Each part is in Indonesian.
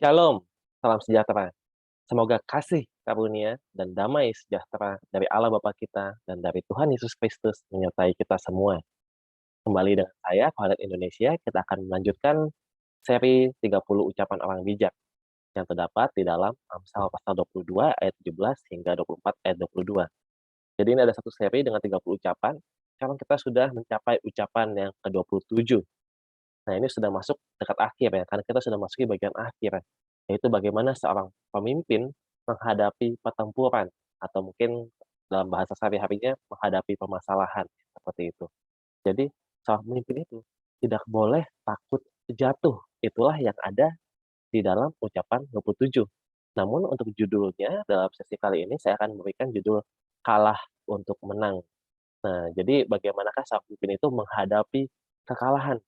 Shalom, salam sejahtera. Semoga kasih karunia dan damai sejahtera dari Allah Bapa kita dan dari Tuhan Yesus Kristus menyertai kita semua. Kembali dengan saya, Kohelet Indonesia, kita akan melanjutkan seri 30 ucapan orang bijak yang terdapat di dalam Amsal pasal 22 ayat 17 hingga 24 ayat 22. Jadi ini ada satu seri dengan 30 ucapan. Sekarang kita sudah mencapai ucapan yang ke-27. Nah, ini sudah masuk dekat akhir ya, karena kita sudah masuki bagian akhir, yaitu bagaimana seorang pemimpin menghadapi pertempuran atau mungkin dalam bahasa sehari-harinya menghadapi permasalahan, seperti itu. Jadi, seorang pemimpin itu tidak boleh takut jatuh, itulah yang ada di dalam ucapan 27. Namun untuk judulnya dalam sesi kali ini saya akan memberikan judul "Kalah untuk Menang". Nah, jadi bagaimanakah seorang pemimpin itu menghadapi kekalahan?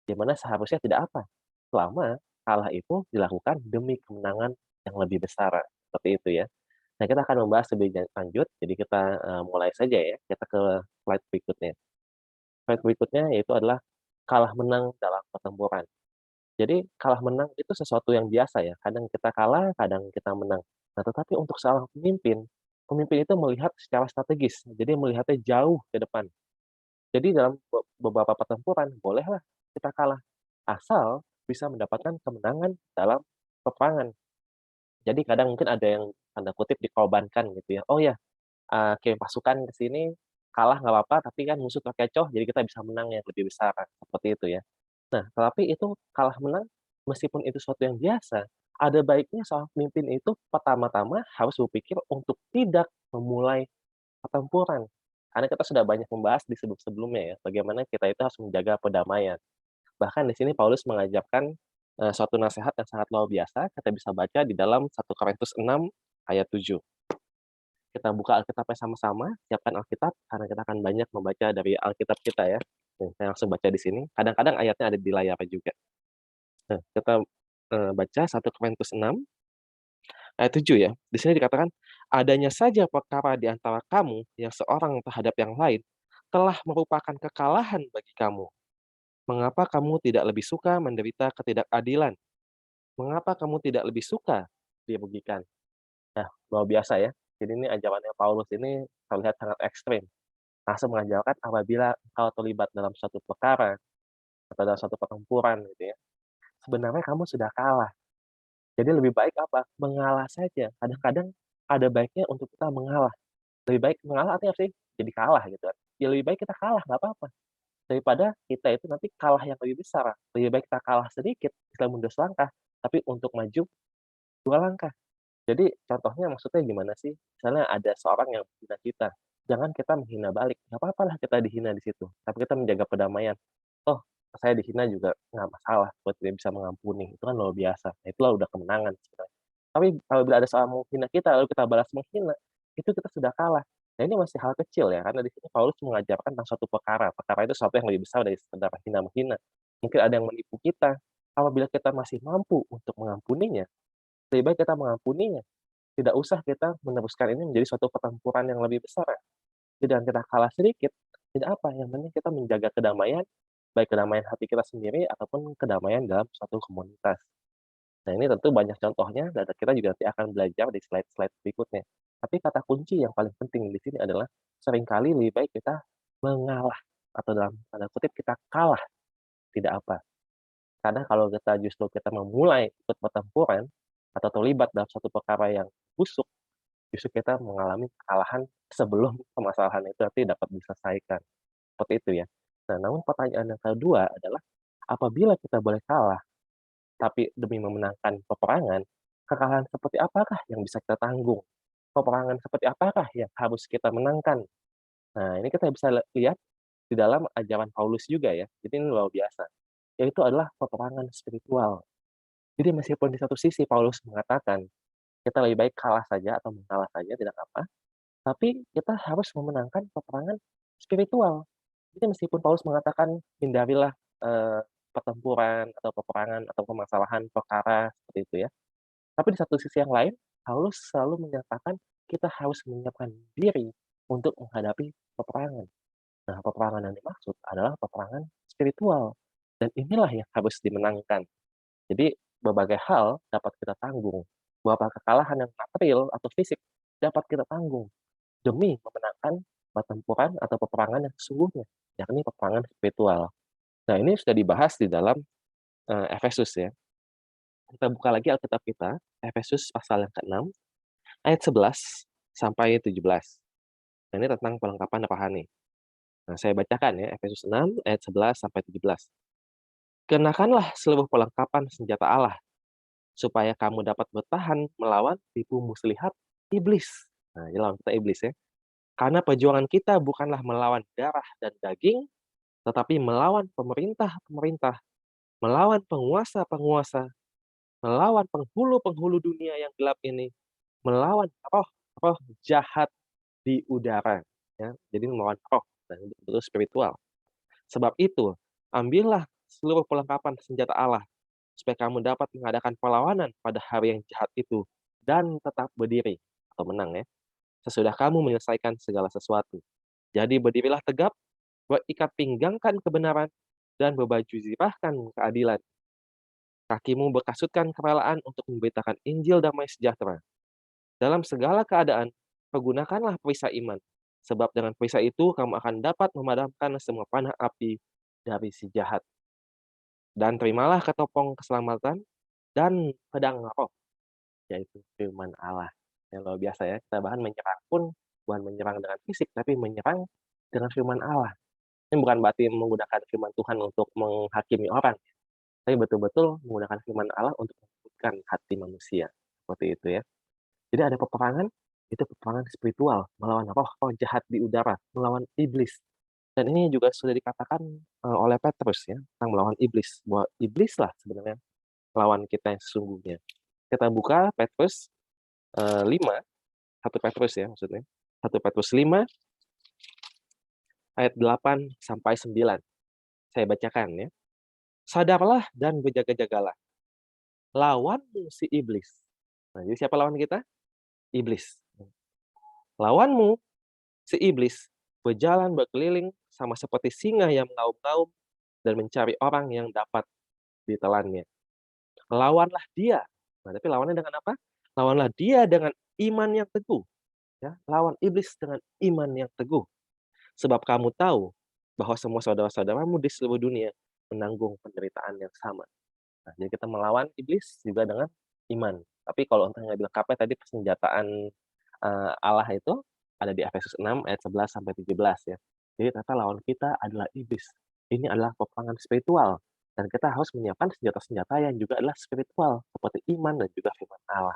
Di mana seharusnya tidak apa, selama kalah itu dilakukan demi kemenangan yang lebih besar, seperti itu ya. Nah, kita akan membahas lebih lanjut, jadi kita, mulai saja ya, kita ke slide berikutnya. Slide berikutnya yaitu adalah kalah menang dalam pertempuran. Jadi kalah menang itu sesuatu yang biasa ya, kadang kita kalah, kadang kita menang. Nah, tetapi untuk seorang pemimpin, pemimpin itu melihat secara strategis, jadi melihatnya jauh ke depan. Jadi dalam beberapa pertempuran bolehlah kita kalah, asal bisa mendapatkan kemenangan dalam peperangan. Jadi kadang mungkin ada yang tanda kutip "dikorbankan" gitu ya, "Oh ya, kirim pasukan ke sini, kalah nggak apa-apa, tapi kan musuh terkecoh, jadi kita bisa menang yang lebih besar," seperti itu ya. Nah, tetapi itu kalah menang, meskipun itu suatu yang biasa, ada baiknya seorang pemimpin itu pertama-tama harus berpikir untuk tidak memulai pertempuran. Karena kita sudah banyak membahas di sebelum-sebelumnya ya, bagaimana kita itu harus menjaga perdamaian. Bahkan di sini Paulus mengajarkan, suatu nasihat yang sangat luar biasa, kita bisa baca di dalam 1 Korintus 6 ayat 7. Kita buka Alkitabnya sama-sama, siapkan Alkitab, karena kita akan banyak membaca dari Alkitab kita ya. Nih, saya langsung baca di sini, kadang-kadang ayatnya ada di layar juga. Nah, kita, baca 1 Korintus 6 ayat 7 ya. Di sini dikatakan, "Adanya saja perkara di antara kamu yang seorang terhadap yang lain, telah merupakan kekalahan bagi kamu. Mengapa kamu tidak lebih suka menderita ketidakadilan? Mengapa kamu tidak lebih suka dirugikan?" Nah, luar biasa ya. Jadi ini ajarannya Paulus ini terlihat sangat ekstrim. Langsung mengajarkan apabila engkau terlibat dalam suatu perkara atau dalam suatu pertempuran gitu ya, sebenarnya kamu sudah kalah. Jadi lebih baik apa? Mengalah saja. Kadang-kadang ada baiknya untuk kita mengalah. Lebih baik mengalah artinya apa sih? Jadi kalah gitu kan. Ya lebih baik kita kalah, nggak apa-apa. Daripada kita itu nanti kalah yang lebih besar. Lebih baik kita kalah sedikit, kita mundur selangkah, tapi untuk maju 2 langkah. Jadi contohnya maksudnya gimana sih? Misalnya ada seorang yang menghina kita, jangan kita menghina balik, nggak apa-apa lah kita dihina di situ, tapi kita menjaga perdamaian. "Oh, saya dihina juga nggak masalah, buat dia bisa mengampuni," itu kan luar biasa. Nah, itulah udah kemenangan sebenarnya. Tapi apabila ada seorang menghina kita, lalu kita balas menghina, itu kita sudah kalah. Nah, ini masih hal kecil ya, karena di sini Paulus mengajarkan tentang suatu perkara. Perkara itu sesuatu yang lebih besar dari sekedar hina-menghina. Mungkin ada yang menipu kita, apabila kita masih mampu untuk mengampuninya, lebih baik kita mengampuninya. Tidak usah kita meneruskan ini menjadi suatu pertempuran yang lebih besar ya. Dengan kita kalah sedikit, tidak apa, yang penting kita menjaga kedamaian, baik kedamaian hati kita sendiri ataupun kedamaian dalam suatu komunitas. Nah, ini tentu banyak contohnya dan kita juga nanti akan belajar di slide-slide berikutnya. Tapi kata kunci yang paling penting di sini adalah seringkali lebih baik kita mengalah atau dalam tanda kutip kita kalah, tidak apa. Karena kalau kita justru kita memulai ikut pertempuran atau terlibat dalam suatu perkara yang busuk, justru kita mengalami kekalahan sebelum permasalahan itu nanti dapat diselesaikan, seperti itu ya. Nah, namun pertanyaan yang kedua adalah, apabila kita boleh kalah, tapi demi memenangkan peperangan, kekalahan seperti apakah yang bisa kita tanggung? Peperangan seperti apakah yang harus kita menangkan? Nah, ini kita bisa lihat di dalam ajaran Paulus juga ya, jadi ini luar biasa, yaitu adalah peperangan spiritual. Jadi meskipun di satu sisi Paulus mengatakan, kita lebih baik kalah saja atau mengalah saja tidak apa, tapi kita harus memenangkan peperangan spiritual. Jadi meskipun Paulus mengatakan hindarilah, pertempuran atau peperangan atau permasalahan perkara seperti itu ya. Tapi di satu sisi yang lain, Paulus selalu menyatakan kita harus menyiapkan diri untuk menghadapi peperangan. Nah, peperangan yang dimaksud adalah peperangan spiritual dan inilah yang harus dimenangkan. Jadi berbagai hal dapat kita tanggung. Beberapa kekalahan yang material atau fisik dapat kita tanggung demi memenangkan pertempuran atau peperangan yang sesungguhnya, yakni peperangan spiritual. Nah, ini sudah dibahas di dalam Efesus ya. Kita buka lagi Alkitab kita, Efesus pasal yang ke-6, ayat 11 sampai 17. Nah, ini tentang perlengkapan rohani. Nah, saya bacakan ya, Efesus 6 ayat 11 sampai 17. Kenakanlah seluruh perlengkapan senjata Allah, supaya kamu dapat bertahan melawan tipu muslihat iblis. Nah, ini lawan kita iblis ya. Karena perjuangan kita bukanlah melawan darah dan daging, tetapi melawan pemerintah-pemerintah, melawan penguasa-penguasa, melawan penghulu-penghulu dunia yang gelap ini, melawan roh-roh jahat di udara. Ya, jadi melawan roh dan betul spiritual. Sebab itu, ambillah seluruh perlengkapan senjata Allah, supaya kamu dapat mengadakan perlawanan pada hari yang jahat itu, dan tetap berdiri, atau menang ya, sesudah kamu menyelesaikan segala sesuatu. Jadi berdirilah tegap, berikat pinggangkan kebenaran, dan berbaju zirahkan keadilan. Kakimu berkasutkan kerelaan untuk memberitakan Injil damai sejahtera. Dalam segala keadaan, pergunakanlah perisai iman, sebab dengan perisai itu kamu akan dapat memadamkan semua panah api dari si jahat. Dan terimalah ketopong keselamatan dan pedang roh, yaitu firman Allah. Yang luar biasa ya, kita bahkan menyerang pun bukan menyerang dengan fisik, tapi menyerang dengan firman Allah. Ini bukan berarti menggunakan firman Tuhan untuk menghakimi orang, tapi betul-betul menggunakan firman Allah untuk membuka hati manusia. Seperti itu ya. Jadi ada peperangan, itu peperangan spiritual, melawan roh-roh jahat di udara, melawan iblis. Dan ini juga sudah dikatakan oleh Petrus ya, tentang melawan iblis. Bahwa iblis lah sebenarnya lawan kita yang sesungguhnya. Kita buka Petrus 5, 1 Petrus ya maksudnya. 1 Petrus 5 ayat 8 sampai 9. Saya bacakan ya. Sadarlah dan berjaga-jagalah. Lawanmu si iblis. Nah, jadi siapa lawan kita? Iblis. Lawanmu si iblis berjalan berkeliling sama seperti singa yang mengaum-ngaum dan mencari orang yang dapat ditelannya. Lawanlah dia. Nah, tapi lawannya dengan apa? Lawanlah dia dengan iman yang teguh. Ya, lawan iblis dengan iman yang teguh. Sebab kamu tahu bahwa semua saudara-saudaramu di seluruh dunia menanggung penderitaan yang sama. Nah, jadi kita melawan iblis juga dengan iman. Tapi kalau untuk ngambil lengkapnya tadi persenjataan Allah itu ada di Efesus 6 ayat 11 sampai 17 ya. Jadi ternyata lawan kita adalah iblis. Ini adalah peperangan spiritual dan kita harus menyiapkan senjata-senjata yang juga adalah spiritual seperti iman dan juga firman Allah.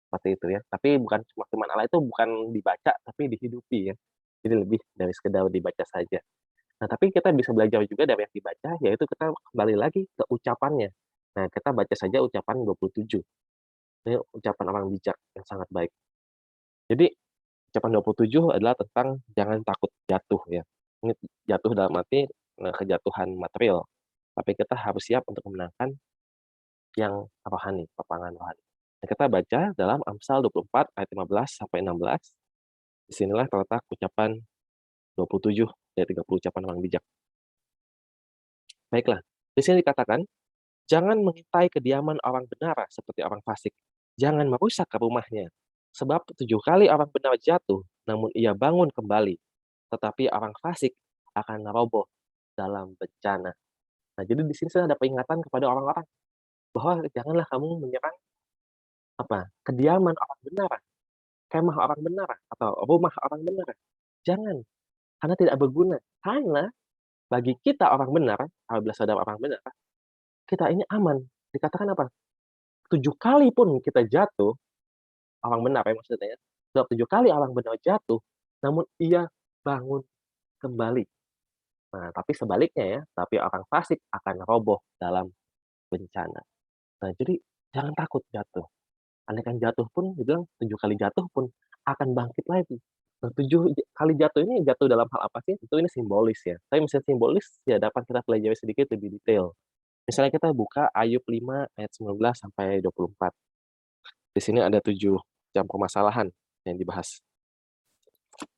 Seperti itu ya. Tapi bukan cuma firman Allah itu bukan dibaca tapi dihidupi ya. Jadi lebih dari sekedar dibaca saja. Nah, tapi kita bisa belajar juga dari yang dibaca, yaitu kita kembali lagi ke ucapannya. Nah, kita baca saja ucapan 27. Ini ucapan orang bijak yang sangat baik. Jadi, ucapan 27 adalah tentang jangan takut jatuh ya. Ini jatuh dalam arti kejatuhan material. Tapi kita harus siap untuk memenangkan yang rohani, peperangan rohani. Nah, kita baca dalam Amsal 24 ayat 15 sampai 16. Disinilah terletak ucapan 27 dari 30 ucapan orang bijak. Baiklah, di sini dikatakan, jangan mengintai kediaman orang benar seperti orang fasik. Jangan merusak ke rumahnya. Sebab 7 kali orang benar jatuh, namun ia bangun kembali. Tetapi orang fasik akan roboh dalam bencana. Nah, jadi di sini saya ada peringatan kepada orang-orang bahwa janganlah kamu menyerang kediaman orang benar, kemah orang benar, atau rumah orang benar. Jangan, karena tidak berguna. Karena bagi kita orang benar, apabila saudara orang benar, kita ini aman. Dikatakan apa? 7 kali pun kita jatuh, orang benar ya maksudnya ya. Sebab 7 kali orang benar jatuh, namun ia bangun kembali. Nah, tapi sebaliknya ya, tapi orang fasik akan roboh dalam bencana. Nah, jadi jangan takut jatuh. Andaikan jatuh pun, dibilang 7 kali jatuh pun akan bangkit lagi. Nah, 7 kali jatuh ini jatuh dalam hal apa sih? Itu ini simbolis ya. Tapi misalnya simbolis ya dapat kita pelajari sedikit lebih detail. Misalnya kita buka Ayub 5 ayat 19 sampai 24. Di sini ada 7 jam permasalahan yang dibahas.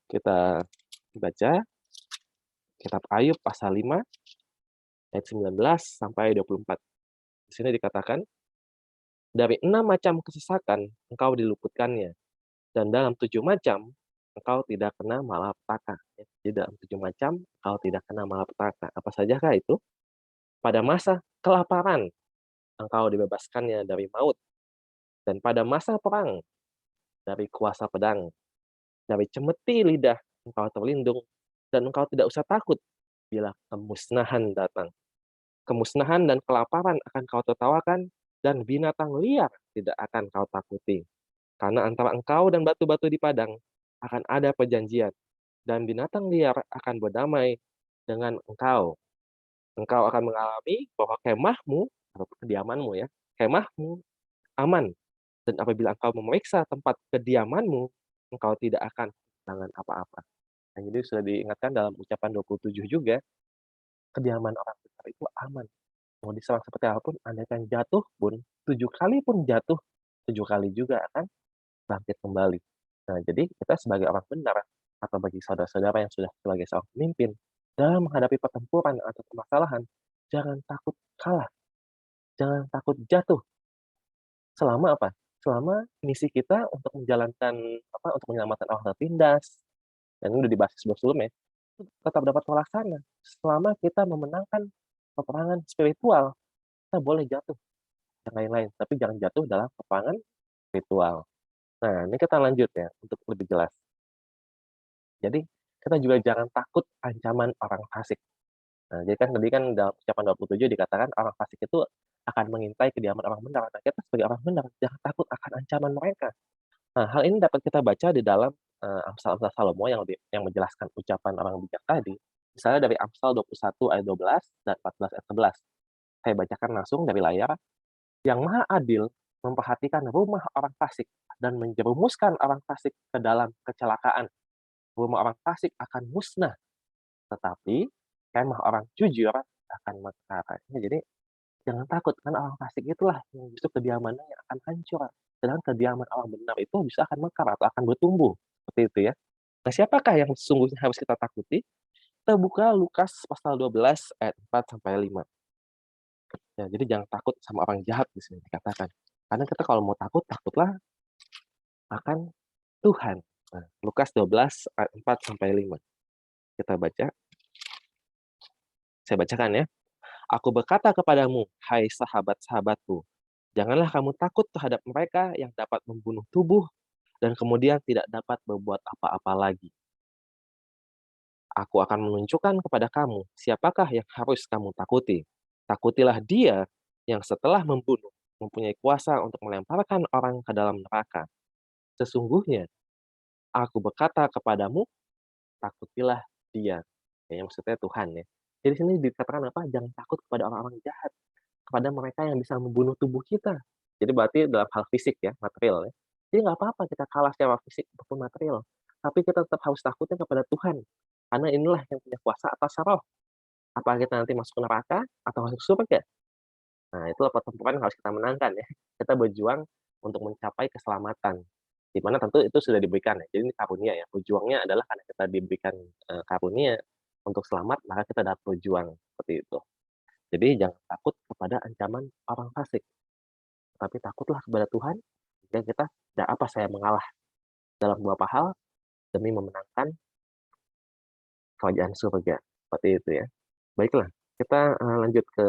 Kita baca kitab Ayub pasal 5 ayat 19 sampai 24. Di sini dikatakan, Dari 6 macam kesesakan, engkau diluputkannya. Dan dalam 7 macam, engkau tidak kena malapetaka. Ya. Jadi dalam 7 macam, engkau tidak kena malapetaka. Apa sajakah itu? Pada masa kelaparan, engkau dibebaskannya dari maut. Dan pada masa perang, dari kuasa pedang. Dari cemeti lidah, engkau terlindung. Dan engkau tidak usah takut bila kemusnahan datang. Kemusnahan dan kelaparan akan kau tertawakan, dan binatang liar tidak akan kau takuti. Karena antara engkau dan batu-batu di padang akan ada perjanjian, dan binatang liar akan berdamai dengan engkau. Engkau akan mengalami bahwa kemahmu, atau kediamanmu ya, kemahmu aman. Dan apabila engkau memeriksa tempat kediamanmu, engkau tidak akan kehilangan apa-apa. Nah, jadi sudah diingatkan dalam ucapan 27 juga, kediaman orang benar itu aman. Mau diserang seperti apapun, andaikan jatuh pun, 7 kali pun jatuh, 7 kali juga akan bangkit kembali. Nah, jadi kita sebagai orang benar, atau bagi saudara-saudara yang sudah sebagai seorang pemimpin, dalam menghadapi pertempuran atau permasalahan, jangan takut kalah, jangan takut jatuh. Selama apa? Selama misi kita untuk menjalankan untuk menyelamatkan orang tertindas, dan ini udah dibahas sebelum-sebelumnya, tetap dapat terlaksana. Selama kita memenangkan peperangan spiritual, kita boleh jatuh, yang lain-lain, tapi jangan jatuh dalam peperangan spiritual. Nah, ini kita lanjut ya, untuk lebih jelas. Jadi, kita juga jangan takut ancaman orang fasik. Nah, jadi kan tadi kan dalam ucapan 27 dikatakan orang fasik itu akan mengintai kediaman orang benar. Nah, kita sebagai orang benar jangan takut akan ancaman mereka. Nah, hal ini dapat kita baca di dalam Amsal-Amsal Salomo yang menjelaskan ucapan orang bijak tadi. Misalnya dari Amsal 21 ayat 12 dan 14 ayat 11. Saya bacakan langsung dari layar. Yang Maha Adil memperhatikan rumah orang fasik dan menjerumuskan orang fasik ke dalam kecelakaan. Rumah orang fasik akan musnah, tetapi kemah orang jujur akan mekar. Jadi jangan takut, karena orang fasik itulah yang justru kediamannya yang akan hancur. Sedangkan kediaman orang benar itu bisa akan mekar atau akan bertumbuh. Seperti itu ya. Nah, siapakah yang sesungguhnya harus kita takuti? Kita buka Lukas pasal 12 ayat 4 sampai 5. Ya, jadi jangan takut sama orang jahat di sini dikatakan. Karena kita kalau mau takut, takutlah akan Tuhan. Nah, Lukas 12 ayat 4 sampai 5. Kita baca. Saya bacakan ya. Aku berkata kepadamu, hai sahabat-sahabatku, janganlah kamu takut terhadap mereka yang dapat membunuh tubuh dan kemudian tidak dapat berbuat apa-apa lagi. Aku akan menunjukkan kepada kamu siapakah yang harus kamu takuti. Takutilah dia yang setelah membunuh mempunyai kuasa untuk melemparkan orang ke dalam neraka. Sesungguhnya aku berkata kepadamu, takutilah dia. Ya, maksudnya Tuhan ya. Jadi sini dikatakan apa? Jangan takut kepada orang-orang jahat, kepada mereka yang bisa membunuh tubuh kita. Jadi berarti dalam hal fisik ya, material ya. Jadi nggak apa-apa kita kalah secara fisik ataupun material. Tapi kita tetap harus takutnya kepada Tuhan. Karena inilah yang punya kuasa atas roh. Apakah kita nanti masuk neraka atau masuk surga? Nah, itulah pertempuran yang harus kita menangkan ya. Kita berjuang untuk mencapai keselamatan. Di mana tentu itu sudah diberikan ya. Jadi ini karunia ya. Berjuangnya adalah karena kita diberikan karunia untuk selamat, maka kita dapat berjuang seperti itu. Jadi jangan takut kepada ancaman orang fasik, tapi takutlah kepada Tuhan, sehingga kita tidak apa saya mengalah dalam beberapa hal demi memenangkan kerajaan surga. Seperti itu ya. Baiklah, kita lanjut ke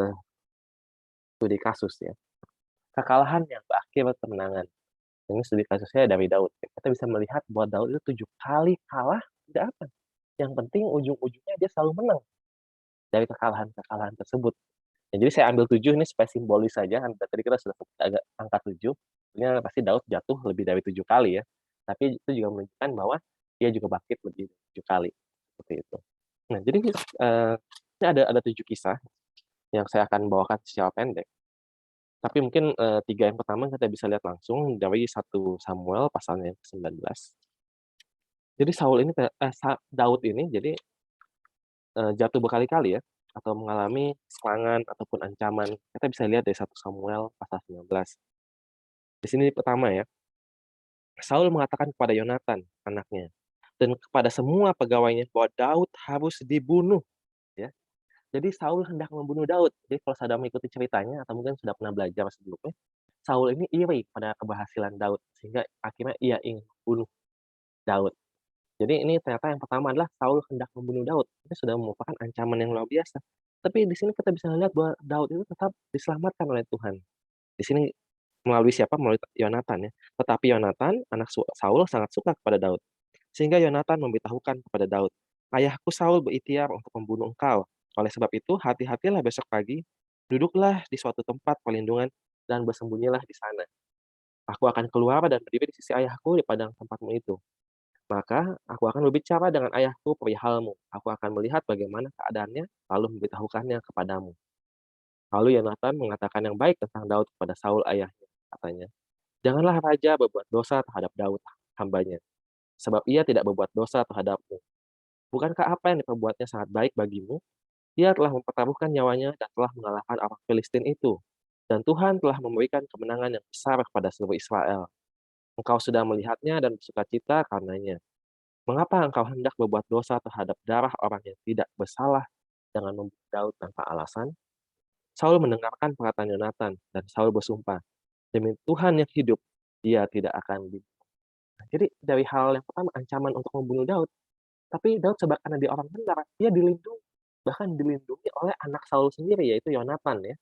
studi kasus ya. Kekalahan yang berakhir kemenangan. Ini studi kasusnya dari Daud. Kita bisa melihat bahwa Daud itu 7 kali kalah, tidak apa. Yang penting ujung-ujungnya dia selalu menang dari kekalahan-kekalahan tersebut. Ya, jadi saya ambil 7 ini supaya simbolis saja. Kan tadi kita sudah agak angka 7. Sebenarnya pasti Daud jatuh lebih dari 7 kali ya. Tapi itu juga menunjukkan bahwa dia juga bangkit lebih dari 7 kali. Seperti itu. Nah, jadi ini ada 7 kisah yang saya akan bawakan secara pendek. Tapi mungkin 3 yang pertama kita bisa lihat langsung dari 1 Samuel pasalnya yang ke-19. Jadi Daud ini jadi jatuh berkali-kali ya, atau mengalami serangan ataupun ancaman. Kita bisa lihat dari 1 Samuel pasal 19. Di sini pertama ya, Saul mengatakan kepada Yonatan, anaknya, dan kepada semua pegawainya bahwa Daud harus dibunuh. Ya. Jadi Saul hendak membunuh Daud. Jadi kalau saudara mengikuti ceritanya atau mungkin sudah pernah belajar sebelumnya, Saul ini iri pada keberhasilan Daud, sehingga akhirnya ia ingin membunuh Daud. Jadi ini ternyata yang pertama adalah Saul hendak membunuh Daud. Ini sudah merupakan ancaman yang luar biasa. Tapi di sini kita bisa lihat bahwa Daud itu tetap diselamatkan oleh Tuhan. Di sini melalui siapa? Melalui Yonatan ya. Tetapi Yonatan, anak Saul sangat suka kepada Daud. Sehingga Yonatan memberitahukan kepada Daud, "Ayahku Saul berikhtiar untuk membunuh engkau. Oleh sebab itu, hati-hatilah besok pagi, duduklah di suatu tempat perlindungan dan bersembunyilah di sana. Aku akan keluar dan berdiri di sisi ayahku di padang tempatmu itu. Maka aku akan berbicara dengan ayahku perihalmu. Aku akan melihat bagaimana keadaannya, lalu memberitahukannya kepadamu." Lalu Yonatan mengatakan yang baik tentang Daud kepada Saul ayahnya, katanya, "Janganlah raja berbuat dosa terhadap Daud, hambanya, sebab ia tidak berbuat dosa terhadapmu. Bukankah apa yang diperbuatnya sangat baik bagimu? Ia telah mempertaruhkan nyawanya dan telah mengalahkan orang Filistin itu. Dan Tuhan telah memberikan kemenangan yang besar kepada seluruh Israel. Engkau sudah melihatnya dan bersukacita karenanya. Mengapa engkau hendak berbuat dosa terhadap darah orang yang tidak bersalah dengan membunuh Daud tanpa alasan?" Saul mendengarkan perkataan Yonatan, dan Saul bersumpah, "Demi Tuhan yang hidup, dia tidak akan dibunuh." Jadi dari hal yang pertama, ancaman untuk membunuh Daud, tapi Daud sebab karena dia orang benar, dia dilindungi, bahkan dilindungi oleh anak Saul sendiri, yaitu Yonatan ya.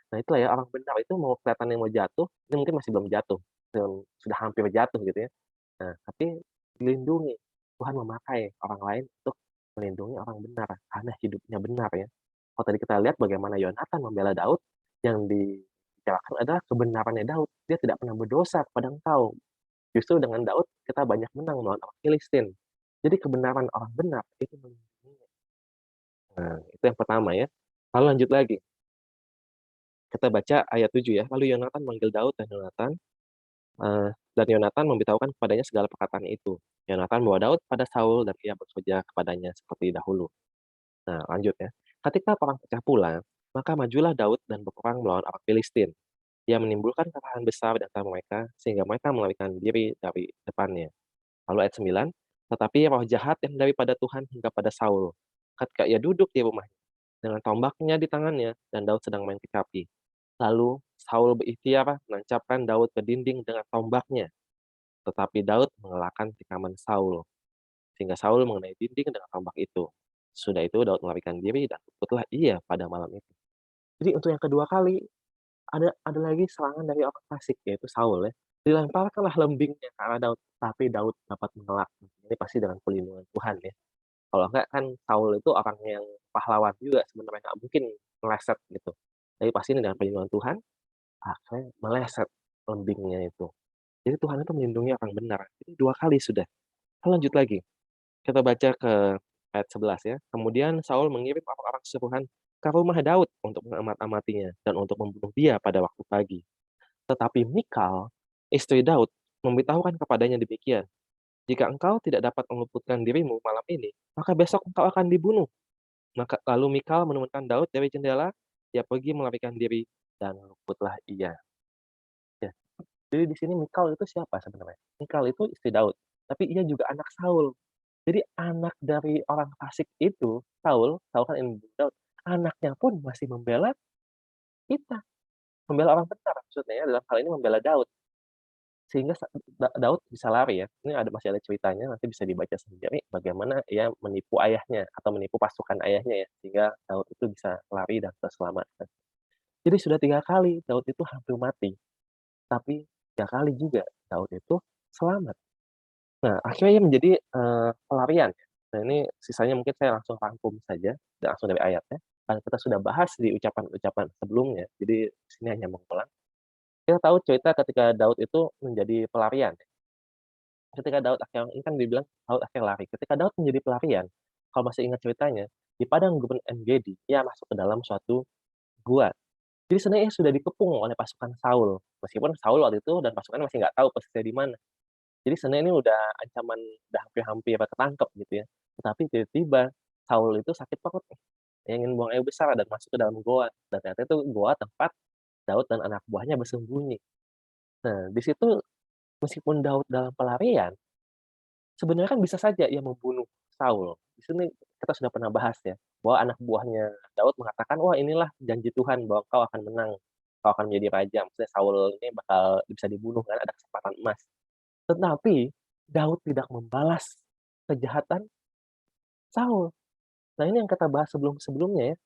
Nah itulah ya, orang benar itu mau kelihatannya mau jatuh, ini mungkin masih belum jatuh, sudah hampir jatuh gitu ya. Nah, tapi dilindungi, Tuhan memakai orang lain untuk melindungi orang benar, karena hidupnya benar ya. Kalau tadi kita lihat bagaimana Yonatan membela Daud, yang dibicarakan adalah kebenarannya Daud. Dia tidak pernah berdosa kepada engkau. Justru dengan Daud kita banyak menang melawan orang Filistin. Jadi kebenaran orang benar itu melindungi. Nah, itu yang pertama ya. Lalu lanjut lagi, kita baca ayat 7 ya. Lalu Yonatan manggil Daud dan Yonatan memberitahukan kepadanya segala perkataan itu. Yonatan membawa Daud pada Saul dan ia bekerja kepadanya seperti dahulu. Nah, lanjut ya. Ketika perang pecah pula, maka majulah Daud dan berperang melawan orang Filistin. Ia menimbulkan kekalahan besar di antara mereka, sehingga mereka melarikan diri dari depannya. Lalu ayat 9, tetapi roh jahat yang daripada Tuhan hingga pada Saul, ketika ia duduk di rumahnya, dengan tombaknya di tangannya, dan Daud sedang main kecapi. Lalu Saul berikhtiar menancapkan Daud ke dinding dengan tombaknya, tetapi Daud mengalahkan tikaman Saul, sehingga Saul mengenai dinding dengan tombak itu. Sudah itu Daud melarikan diri dan luputlah ia pada malam itu. Jadi untuk yang kedua kali, ada lagi serangan dari orang fasik, yaitu Saul ya. Dilemparkanlah lembingnya ke arah Daud, tapi Daud dapat mengelak. Ini pasti dengan perlindungan Tuhan ya. Kalau enggak kan Saul itu orang yang pahlawan juga sebenarnya, nggak mungkin meleset gitu. Tapi pasti ini dengan perlindungan Tuhan, akhirnya meleset lembingnya itu. Jadi Tuhan itu melindungi orang benar. Ini 2 kali sudah. Kita lanjut lagi, kita baca ke ayat 11 ya. Kemudian Saul mengirim orang-orang suruhan ke rumah Daud untuk mengamat-amatinya dan untuk membunuh dia pada waktu pagi. Tetapi Mikal, istri Daud, memberitahukan kepadanya demikian, "Jika engkau tidak dapat meluputkan dirimu malam ini, maka besok engkau akan dibunuh." Maka lalu Mikal menurunkan Daud dari jendela, dia pergi melarikan diri, dan luputlah ia. Ya, jadi di sini Mikal itu siapa sebenarnya? Mikal itu istri Daud, tapi ia juga anak Saul. Jadi anak dari orang fasik itu, Saul kan yang membunuh Daud, anaknya pun masih membela kita, membela orang benar maksudnya ya, dalam hal ini membela Daud. Sehingga Daud bisa lari ya, ini masih ada ceritanya, nanti bisa dibaca sendiri bagaimana ia menipu ayahnya atau menipu pasukan ayahnya ya, sehingga Daud itu bisa lari dan terselamatkan. Jadi sudah 3 kali Daud itu hampir mati, tapi 3 kali juga Daud itu selamat. Nah, akhirnya ia menjadi, pelarian ya. Nah, ini sisanya mungkin saya langsung rangkum saja, dan langsung dari ayatnya, karena kita sudah bahas di ucapan-ucapan sebelumnya, jadi di sini hanya mengulang. Kita tahu cerita ketika Daud itu menjadi pelarian. Ketika Daud akhirnya ini kan dibilang Daud akhirnya lari. Ketika Daud menjadi pelarian, kalau masih ingat ceritanya, di padang gurun En-Gedi, ia masuk ke dalam suatu gua. Jadi sebenarnya ia sudah dikepung oleh pasukan Saul, meskipun Saul waktu itu dan pasukannya masih nggak tahu posisinya di mana. Jadi sebenarnya ini udah ancaman, udah hampir-hampir ketangkep gitu ya. Tetapi tiba-tiba Saul itu sakit perut nih, dia ingin buang air besar dan masuk ke dalam goa, dan ternyata itu goa tempat Daud dan anak buahnya bersembunyi. Nah, di situ meskipun Daud dalam pelarian, sebenarnya kan bisa saja ia membunuh Saul. Di sini kita sudah pernah bahas ya, bahwa anak buahnya Daud mengatakan, "Wah inilah janji Tuhan bahwa kau akan menang." kau akan menjadi raja, maksudnya Saul ini bakal bisa dibunuh kan, ada kesempatan emas. Tetapi Daud tidak membalas kejahatan Saul. Nah, ini yang kita bahas sebelum-sebelumnya ya,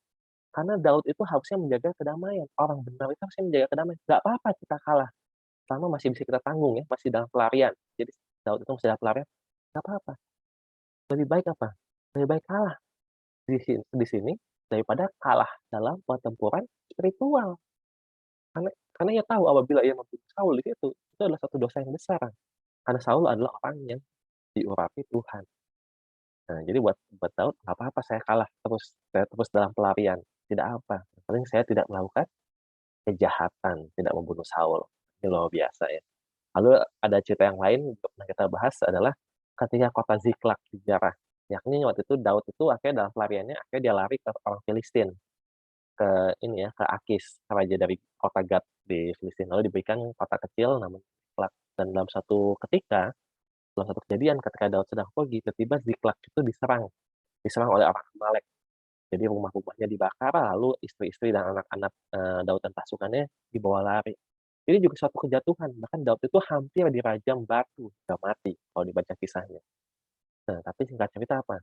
karena Daud itu harusnya menjaga kedamaian, orang benar itu harusnya menjaga kedamaian. Nggak apa-apa kita kalah, selama masih bisa kita tanggung ya, masih dalam pelarian. Jadi Daud itu masih dalam pelarian, nggak apa-apa. Lebih baik apa? Lebih baik kalah di sini daripada kalah dalam pertempuran spiritual. Karena ia tahu apabila ia membunuh Saul di situ, itu adalah satu dosa yang besar. Karena Saul adalah orang yang diurapi Tuhan. Nah, jadi buat Daud, nggak apa-apa saya terus dalam pelarian, tidak apa, yang penting saya tidak melakukan kejahatan, tidak membunuh Saul. Ini luar biasa ya. Lalu ada cerita yang lain yang pernah kita bahas adalah ketika kota Ziklag dijarah. Yakni waktu itu Daud itu akhirnya dalam pelariannya, akhirnya dia lari ke orang Filistin, ke ini ya, ke Akis, raja dari kota Gat di Filistin. Lalu diberikan kota kecil namanya Ziklag. Dan dalam satu kejadian ketika Daud sedang pergi, tiba-tiba Ziklag itu diserang oleh orang Amalek. Jadi rumah-rumahnya dibakar, lalu istri-istri dan anak-anak Daud dan pasukannya dibawa lari. Ini juga suatu kejatuhan, bahkan Daud itu hampir dirajam batu, sudah mati kalau dibaca kisahnya. Nah, tapi singkat cerita apa?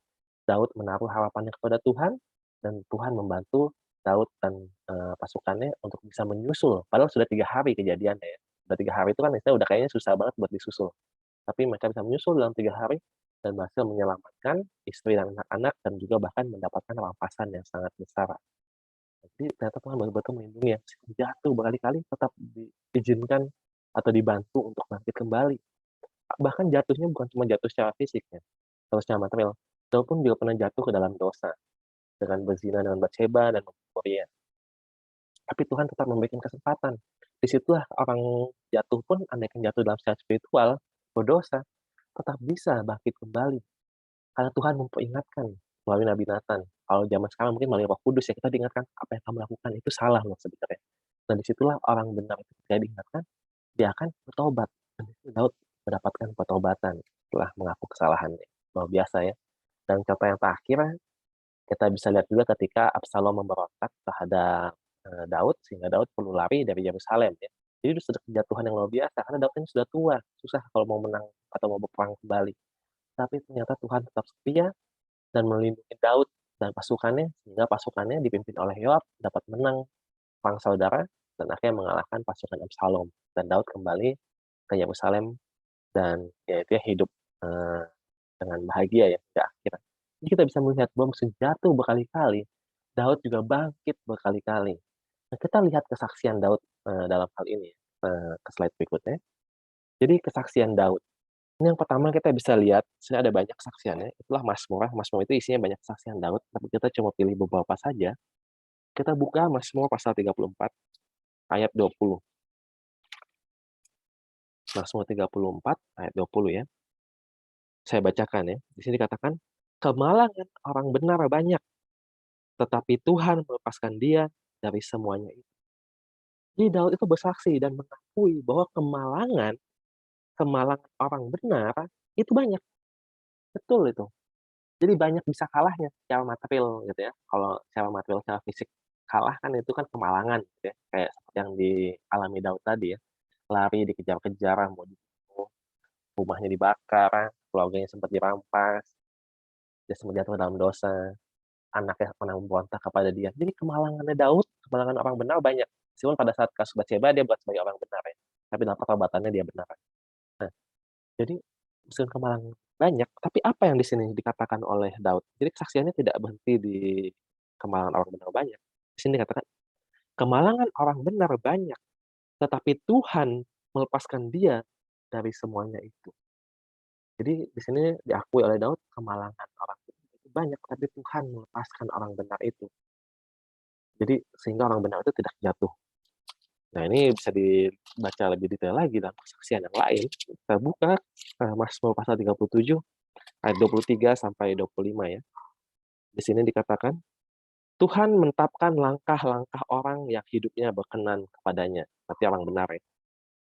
Daud menaruh harapannya kepada Tuhan, dan Tuhan membantu Daud dan pasukannya untuk bisa menyusul. Padahal sudah 3 hari kejadiannya ya. Sudah 3 hari itu kan istilahnya udah kayaknya susah banget buat disusul. Tapi mereka bisa menyusul dalam 3 hari dan berhasil menyelamatkan istri dan anak-anak dan juga bahkan mendapatkan rampasan yang sangat besar. Jadi ternyata Tuhan betul-betul melindungi ya. Meskipun jatuh berkali-kali tetap diizinkan atau dibantu untuk bangkit kembali. Bahkan jatuhnya bukan cuma jatuh secara fisik ya, atau secara material. Daud pun juga pernah jatuh ke dalam dosa dengan berzina dengan Bathsheba dan membunuh Uria. Tapi Tuhan tetap memberikan kesempatan. Disitulah orang jatuh pun, andaikan jatuh dalam secara spiritual, berdosa, tetap bisa bangkit kembali. Karena Tuhan memperingatkan melalui Nabi Nathan. Kalau zaman sekarang mungkin melalui Roh Kudus ya, kita diingatkan apa yang kamu lakukan itu salah loh sebenarnya. Dan disitulah orang benar itu ketika diingatkan, dia akan bertobat. Dan itu Daud mendapatkan pertobatan setelah mengaku kesalahannya. Luar biasa ya. Dan contoh yang terakhir, kita bisa lihat juga ketika Absalom memberontak terhadap Daud, sehingga Daud perlu lari dari Yerusalem ya. Jadi itu sudah kejatuhan yang luar biasa, karena Daud ini sudah tua, susah kalau mau menang atau mau berperang kembali. Tapi ternyata Tuhan tetap setia dan melindungi Daud dan pasukannya, sehingga pasukannya dipimpin oleh Yoab dapat menang perang saudara dan akhirnya mengalahkan pasukan Absalom. Dan Daud kembali ke Yerusalem dan ya itu ya hidup dengan bahagia ya hingga akhir. Jadi kita bisa melihat bahwa meski jatuh berkali-kali, Daud juga bangkit berkali-kali. Nah, kita lihat kesaksian Daud dalam hal ini ke slide berikutnya. Jadi kesaksian Daud. Ini yang pertama kita bisa lihat, sini ada banyak kesaksiannya, itulah Mazmur. Mazmur itu isinya banyak kesaksian Daud, tapi kita cuma pilih beberapa saja. Kita buka Mazmur pasal 34 ayat 20. Mazmur 34 ayat 20 ya. Saya bacakan ya. Di sini dikatakan, kemalangan orang benar banyak, tetapi Tuhan melepaskan dia dari semuanya itu. Jadi Daud itu bersaksi dan mengakui bahwa kemalangan orang benar itu banyak. Betul itu. Jadi banyak bisa kalahnya secara material gitu ya. Kalau secara material, secara fisik kalah kan itu kan kemalangan gitu ya. Kayak seperti yang dialami Daud tadi ya. Lari dikejar-kejar, mau dibunuh, rumahnya dibakar, keluarganya sempat dirampas, dia sempat jatuh dalam dosa, anaknya pernah memberontak kepada dia. Jadi kemalangannya Daud, kemalangan orang benar banyak. Meskipun pada saat kasus Bathsheba dia buat sebagai orang benar ya. Tapi dalam pertobatannya dia benar. Nah, jadi meskipun kemalangan banyak, tapi apa yang di sini dikatakan oleh Daud? Jadi kesaksiannya tidak berhenti di kemalangan orang benar banyak. Di sini dikatakan, kemalangan orang benar banyak, tetapi Tuhan melepaskan dia dari semuanya itu. Jadi di sini diakui oleh Daud, kemalangan orang benar itu banyak, tapi Tuhan melepaskan orang benar itu. Jadi sehingga orang benar itu tidak jatuh. Nah, ini bisa dibaca lebih detail lagi dalam kesaksian yang lain. Kita buka Mazmur pasal 37 ayat 23 sampai 25 ya. Di sini dikatakan, Tuhan mentapkan langkah-langkah orang yang hidupnya berkenan kepadanya. Berarti orang benar ya.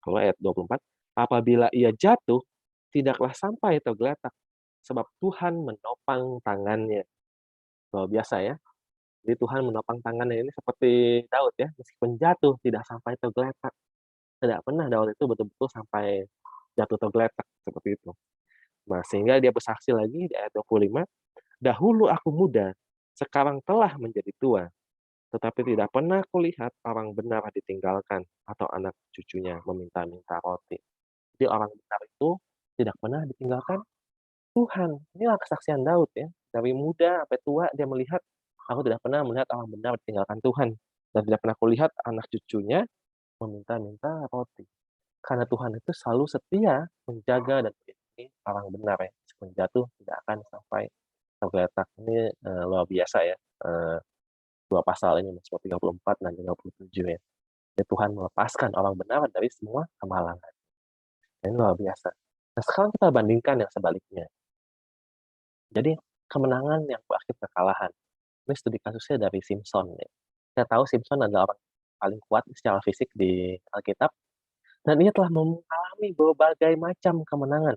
Kalau ayat 24, apabila ia jatuh, tidaklah sampai tergeletak, sebab Tuhan menopang tangannya. Luar biasa ya. Jadi Tuhan menopang tangannya ini seperti Daud ya, meskipun jatuh tidak sampai tergeletak, tidak pernah Daud itu betul-betul sampai jatuh tergeletak, seperti itu. Nah, sehingga dia bersaksi lagi di ayat 25, "Dahulu aku muda, sekarang telah menjadi tua, tetapi tidak pernah kulihat orang benar ditinggalkan atau anak cucunya meminta-minta roti." Jadi orang benar itu tidak pernah ditinggalkan Tuhan. Inilah kesaksian Daud ya, dari muda sampai tua dia melihat, "Aku tidak pernah melihat orang benar ditinggalkan Tuhan, dan tidak pernah kulihat anak cucunya meminta-minta roti." Karena Tuhan itu selalu setia menjaga dan melindungi orang benar ya, meskipun jatuh tidak akan sampai tergeletak. Ini, luar biasa ya, 2 pasal ini, Mazmur 34 dan 37 ya. Ya Tuhan melepaskan orang benar dari semua kemalangan. Ini luar biasa. Nah sekarang kita bandingkan yang sebaliknya. Jadi kemenangan yang berakhir kekalahan. Ini studi kasusnya dari Simpson ya. Kita tahu Simpson adalah orang paling kuat secara fisik di Alkitab, dan ia telah mengalami berbagai macam kemenangan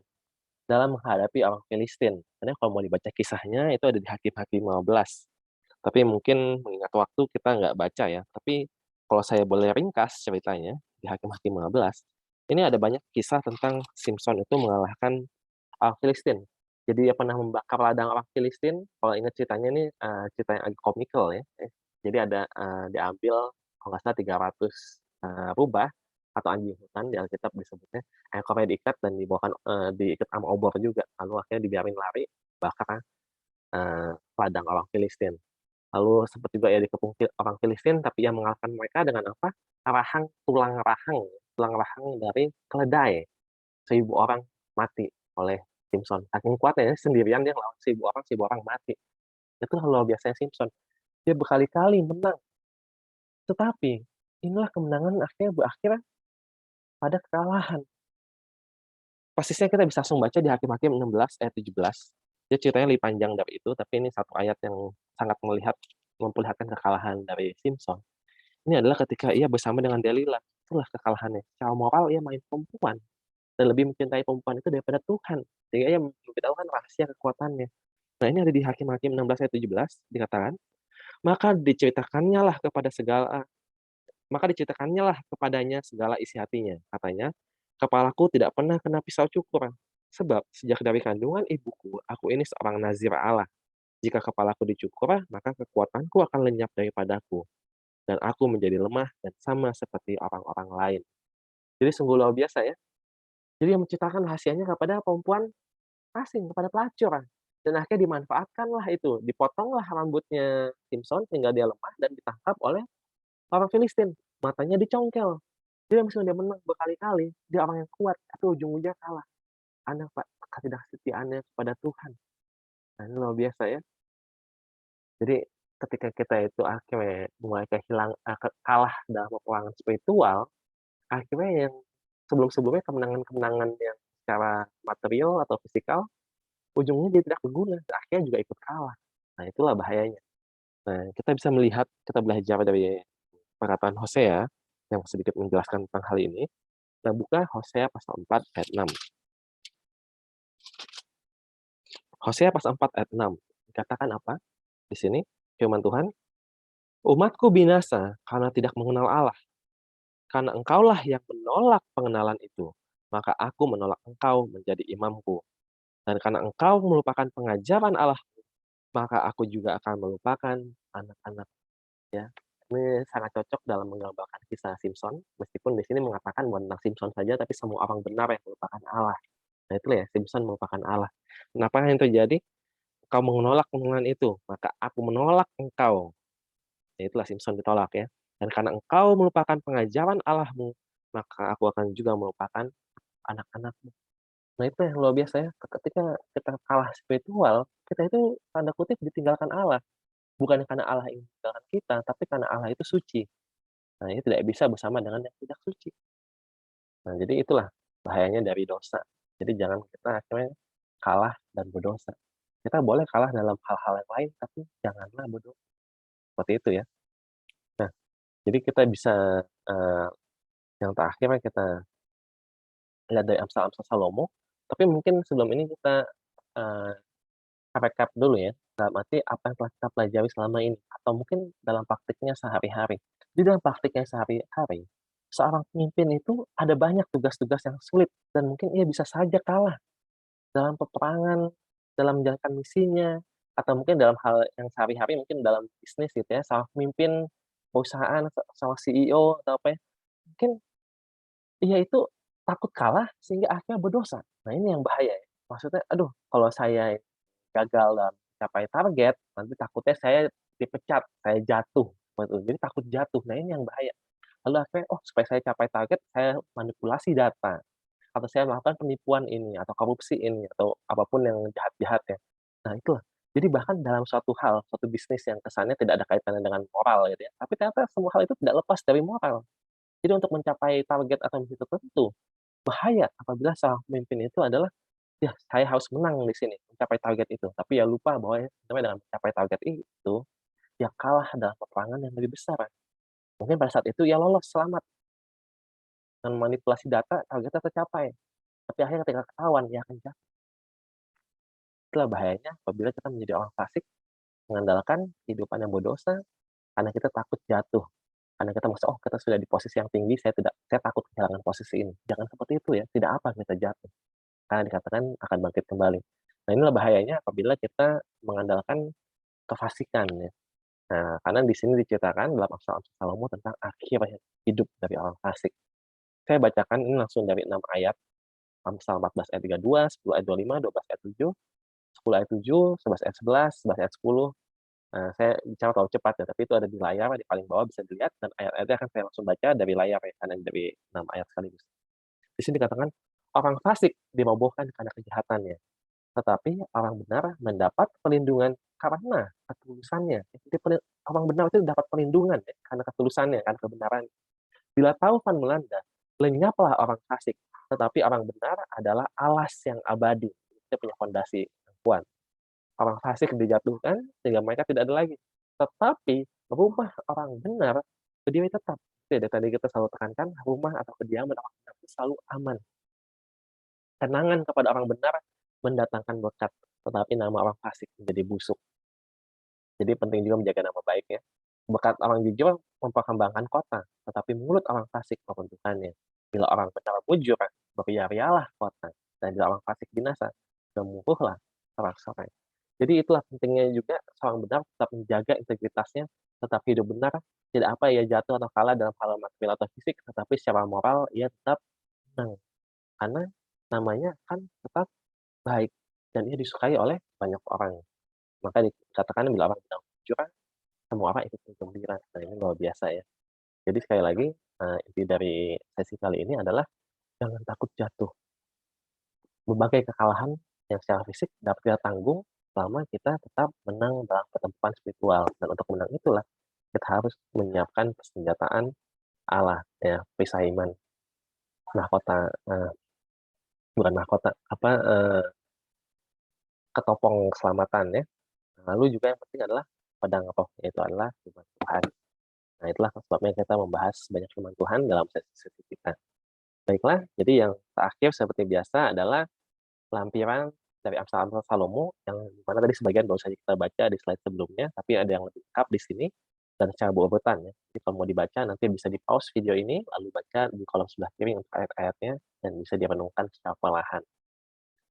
dalam menghadapi orang Filistin. Karena kalau mau dibaca kisahnya itu ada di Hakim-Hakim 15. Tapi mungkin mengingat waktu kita nggak baca ya. Tapi kalau saya boleh ringkas ceritanya di Hakim-Hakim 15, ini ada banyak kisah tentang Simpson itu mengalahkan orang Filistin. Jadi dia pernah membakar ladang orang Filistin. Kalau ingat ceritanya ini cerita yang agak komikal ya. Jadi ada diambil kalau nggak salah 300 rubah atau anjing hutan di Alkitab disebutnya, ekornya diikat dan dibawakan diikat sama obor juga. Lalu akhirnya dibiarin lari, bakar ladang orang Filistin. Lalu sempat juga ya dikepung orang Filistin, tapi ia mengalahkan mereka dengan apa? Tulang rahang dari keledai. 1.000 orang mati oleh Simpson. Saking kuatnya ya, sendirian dia ngelawan 1.000 orang mati. Itu luar biasanya Simpson. Dia berkali-kali menang. Tetapi inilah kemenangan akhirnya berakhir pada kekalahan. Persisnya kita bisa langsung baca di Hakim-Hakim 16 ayat 17. Dia ceritanya lebih panjang dari itu, tapi ini satu ayat yang sangat memperlihatkan kekalahan dari Simpson. Ini adalah ketika ia bersama dengan Delila. Itulah kekalahannya. Secara moral ia main perempuan dan lebih mencintai perempuan itu daripada Tuhan. Sehingga ia memberitahukan rahasia kekuatannya. Nah, ini ada di Hakim-Hakim 16 ayat 17 dikatakan, "Maka diceritakannya lah kepada segala maka diceritakannya lah kepadanya segala isi hatinya. Katanya, kepalaku tidak pernah kena pisau cukur. Sebab sejak dari kandungan ibuku, aku ini seorang nazir Allah. Jika kepalaku dicukur, maka kekuatanku akan lenyap daripadaku. Dan aku menjadi lemah dan sama seperti orang-orang lain." Jadi sungguh luar biasa ya. Jadi yang menciptakan rahasianya kepada perempuan asing, kepada pelacur. Dan akhirnya dimanfaatkanlah itu, dipotonglah rambutnya Simpson sehingga dia lemah dan ditangkap oleh orang Filistin. Matanya dicongkel. Dia meskipun dia menang berkali-kali, dia orang yang kuat, tapi ujung-ujungnya kalah. Karena ketidaksetiaannya kepada Tuhan. Nah, ini luar biasa ya. Jadi ketika kita itu akhirnya mulai kalah dalam peperangan spiritual, akhirnya yang sebelum-sebelumnya kemenangan-kemenangan yang secara material atau fisikal, ujungnya dia tidak berguna, akhirnya juga ikut kalah. Nah, itulah bahayanya. Nah, kita bisa melihat, kita belajar dari perkataan Hosea yang sedikit menjelaskan tentang hal ini. Kita buka Hosea pasal 4 ayat 6. Hosea pasal 4 ayat 6. Dikatakan apa? Di sini firman Tuhan, "Umatku binasa karena tidak mengenal Allah. Karena engkaulah yang menolak pengenalan itu, maka aku menolak engkau menjadi imamku. Dan karena engkau melupakan pengajaran Allah, maka aku juga akan melupakan anak-anak." Ya, ini sangat cocok dalam menggambarkan kisah Simpson, meskipun di sini mengatakan bukan tentang Simpson saja, tapi semua orang benar yang melupakan Allah. Nah, itu ya, Simpson melupakan Allah. Kenapa yang terjadi? Kau menolak pengenalan itu, maka aku menolak engkau. Ya, itulah Simpson ditolak ya. Dan karena engkau melupakan pengajaran Allahmu, maka aku akan juga melupakan anak-anakmu. Nah, itu yang luar biasa ya. Ketika kita kalah spiritual, kita itu tanda kutip ditinggalkan Allah. Bukan karena Allah ingin meninggalkan kita, tapi karena Allah itu suci. Nah, ini tidak bisa bersama dengan yang tidak suci. Nah, jadi itulah bahayanya dari dosa. Jadi jangan kita akhirnya kalah dan berdosa. Kita boleh kalah dalam hal-hal yang lain, tapi janganlah berdosa. Seperti itu ya. Nah, jadi kita bisa, yang terakhir kita lihat dari Amsal-Amsal Salomo, tapi mungkin sebelum ini kita, eee, recap dulu ya. dalam arti apa yang telah kita pelajari selama ini, atau mungkin dalam praktiknya sehari-hari. Di dalam praktiknya sehari-hari, seorang pemimpin itu ada banyak tugas-tugas yang sulit dan mungkin ia bisa saja kalah dalam peperangan, dalam menjalankan misinya, atau mungkin dalam hal yang sehari-hari mungkin dalam bisnis gitu ya, seorang pemimpin perusahaan, seorang CEO atau apa ya, mungkin ia itu takut kalah sehingga akhirnya berdosa. Nah ini yang bahaya ya. Maksudnya, aduh kalau saya gagal dalam mencapai target, nanti takutnya saya dipecat, saya jatuh, gitu. Jadi takut jatuh, nah ini yang bahaya. Lalu akhirnya, oh supaya saya capai target, saya manipulasi data, atau saya melakukan penipuan ini, atau korupsi ini, atau apapun yang jahat-jahat ya. Nah itulah, jadi bahkan dalam suatu hal, suatu bisnis yang kesannya tidak ada kaitannya dengan moral gitu ya, tapi ternyata semua hal itu tidak lepas dari moral. Jadi untuk mencapai target atau misi tertentu, bahaya apabila seorang pemimpin itu adalah, "Ya, saya harus menang di sini, mencapai target itu." Tapi ya lupa bahwa ya sebenarnya dengan mencapai target itu, ya kalah dalam peperangan yang lebih besar. Mungkin pada saat itu ya lolos, selamat, dengan manipulasi data targetnya tercapai, tapi akhirnya ketika ketahuan ya akan jatuh. Itulah bahayanya apabila kita menjadi orang fasik, mengandalkan kehidupan yang berdosa, karena kita takut jatuh, karena kita merasa, "Oh, kita sudah di posisi yang tinggi, saya takut kehilangan posisi ini." Jangan seperti itu ya, tidak apa kita jatuh, karena dikatakan akan bangkit kembali. Nah, inilah bahayanya apabila kita mengandalkan kefasikan ya. Nah, karena di sini diceritakan dalam Amsal-Amsal Salomo tentang akhir hidup dari orang fasik. Saya bacakan ini langsung dari 6 ayat, Amsal 14 ayat 32, 10 ayat 25, 12 ayat 7, 10 ayat 7, 11 ayat 11, 11 ayat 10. Saya bicara terlalu cepat ya, tapi itu ada di layar, di paling bawah bisa dilihat, dan ayat-ayatnya akan saya langsung baca dari layar ya, karena dari 6 ayat sekaligus. Di sini dikatakan, orang fasik dirobohkan karena kejahatannya, tetapi orang benar mendapat perlindungan karena ketulusannya. Jadi orang benar itu dapat perlindungan ya, karena ketulusannya, karena kebenaran. Bila taufan melanda, lenyaplah orang fasik, tetapi orang benar adalah alas yang abadi. Dia punya fondasi yang kuat. Orang fasik dijatuhkan sehingga mereka tidak ada lagi. Tetapi rumah orang benar berdiri tetap. Itu ya, tadi kita selalu tekankan, rumah atau kediaman orang benar itu selalu aman. Kenangan kepada orang benar mendatangkan berkat, tetapi nama orang fasik menjadi busuk. Jadi penting juga menjaga nama baik ya. Berkat orang jujur memperkembangkan kota, tetapi mulut orang fasik meruntuhkannya. Bila orang benar mujur, beria-rialah kota. Dan bila orang fasik binasa, gemuruhlah sorak-sorai. Jadi itulah pentingnya juga seorang benar tetap menjaga integritasnya, tetap hidup benar, tidak apa ia jatuh atau kalah dalam hal material atau fisik, tetapi secara moral ia tetap menang. Karena namanya kan tetap baik dan ia disukai oleh banyak orang. Maka dikatakan bila orang bilang jujur, semua orang ikut bergembira. Nah, ini luar biasa ya. Jadi sekali lagi, inti dari sesi kali ini adalah jangan takut jatuh. Berbagai kekalahan yang secara fisik dapat kita tanggung selama kita tetap menang dalam pertempuran spiritual. Dan untuk menang itulah kita harus menyiapkan persenjataan Allah ya, perisai iman, mahkota, bukan mahkota, apa, ketopong keselamatan ya. Lalu juga yang penting adalah pedang roh, yaitu adalah firman Tuhan. Nah, itulah sebabnya kita membahas banyak firman Tuhan dalam sesi-sesi kita. Baiklah, jadi yang terakhir seperti biasa adalah lampiran dari Amsal-Amsal Salomo yang mana tadi sebagian baru saja kita baca di slide sebelumnya, tapi ada yang lebih lengkap di sini dan secara berurutan ya. Jadi kalau mau dibaca nanti bisa di-pause video ini, lalu baca di kolom sebelah kiri untuk ayat-ayatnya dan bisa direnungkan secara perlahan.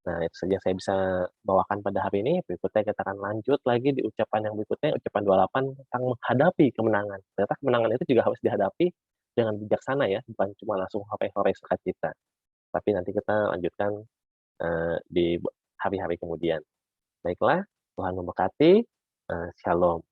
Nah, itu saja yang saya bisa bawakan pada hari ini. Berikutnya kita akan lanjut lagi di ucapan yang berikutnya, ucapan 28 tentang menghadapi kemenangan. Ternyata kemenangan itu juga harus dihadapi dengan bijaksana ya, bukan cuma langsung hore-hore sukacita. Tapi nanti kita lanjutkan di hari-hari kemudian. Baiklah, Tuhan memberkati. Shalom.